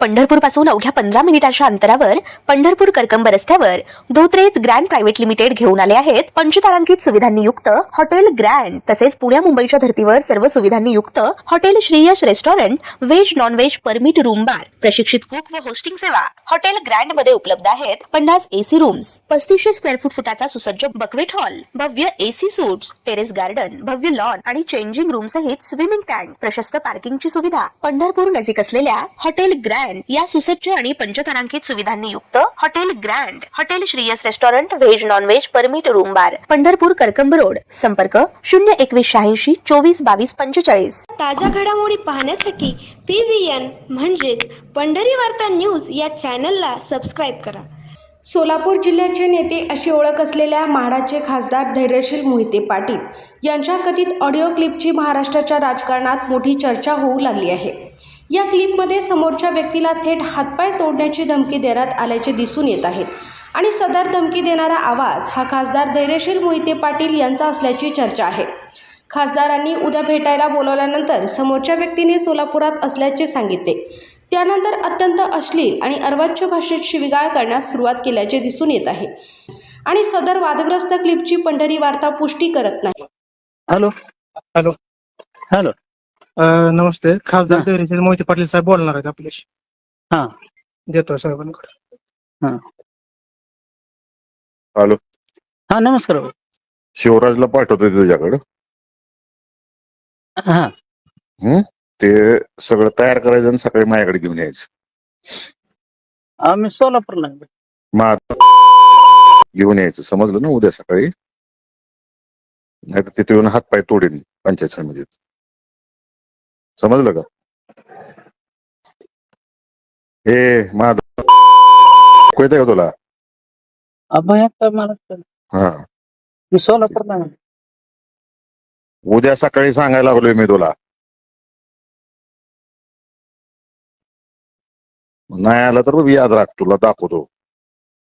पंढरपूर पासून अवघ्या 15 मिनिटांच्या अंतरावर पंढरपूर करकंब रस्त्यावर धोत्रेज ग्रँड प्रायव्हेट लिमिटेड घेऊन आले आहेत पंचतारांकित सुविधांनी युक्त हॉटेल ग्रँड। तसेच पुण्या मुंबईच्या धर्तीवर सर्व सुविधांनी युक्त hotel Shriyash restaurant, veg non veg permit room bar, प्रशिक्षित कुक व होस्टिंग सेवा हॉटेल ग्रँड मध्ये उपलब्ध आहेत। 50 एसी रूम्स, 3500 स्क्वेअर फुटाचा सुसज्ज बकवेट हॉल, भव्य एसी सूट्स, टेरेस गार्डन, भव्य लॉन आणि चेंजिंग रूम सहित स्विमिंग टँक, प्रशस्त पार्किंगची सुविधा। पंढरपूर नजीक असलेल्या हॉटेल ग्रँड या सुसज्ज आणि पंचतारांकित सुविधांनी युक्त hotel grand, hotel Shriyas restaurant, veg non veg permit room बार, पंढरपूर करकंब रोड। संपर्क 02186 24 22 45। ताज्या घडामोडी पाहण्यासाठी PVN म्हणजेच पंढरी वार्ता न्यूज या चॅनलला सबस्क्राईब करा। सोलापूर जिल्ह्याचे नेते अशी ओळख असलेल्या म्हाडाचे खासदार धैर्यशील मोहिते पाटील यांच्या कथित ऑडिओ क्लिपची महाराष्ट्राच्या राजकारणात मोठी चर्चा होऊ लागली आहे। या क्लिपमध्ये समोरच्या व्यक्तीला थेट हातपाय तोडण्याची धमकी देण्यात आल्याचे दिसून येत आहे आणि सदर धमकी देणारा आवाज हा खासदार धैर्यशील मोहिते पाटील यांचा असल्याची चर्चा आहे। खासदारांनी उद्या भेटायला बोलावल्यानंतर समोरच्या व्यक्तीने सोलापुरात असल्याचे सांगितले। त्यानंतर अत्यंत अश्लील आणि अर्वाच्य भाषेत शिवीगाळ करण्यास सुरुवात केल्याचे दिसून येत आहे आणि सदर वादग्रस्त क्लिपची पंढरी वार्ता पुष्टी करत नाही। हॅलो हॅलो हॅलो नमस्ते, खासदार हा. धैर्यशील मोहिते पाटील साहेब बोलणार आहेत आपल्याशी। हा देतो साहेबांकडे। हा हॅलो, हा नमस्कार भाऊ. शिवराजला पाठवतोय तुझ्याकडं। हा ते सगळं तयार करायचं आणि सकाळी माझ्याकडे घेऊन यायचं। आम्ही सोलापूरला आहे. मग घेऊन यायचं, समजलं ना? उद्या सकाळी, नाही तर तिथे येऊन हातपाय तोडीन पंचायत समितीत, समजलं का? हे माझं येतंय का तुला? अभय आता मला हा, मी सोलापूरला आहे. उद्या सकाळी सांगायला लागलोय मी तुला। नाही आला तर याद राख, तुला दाखवतो।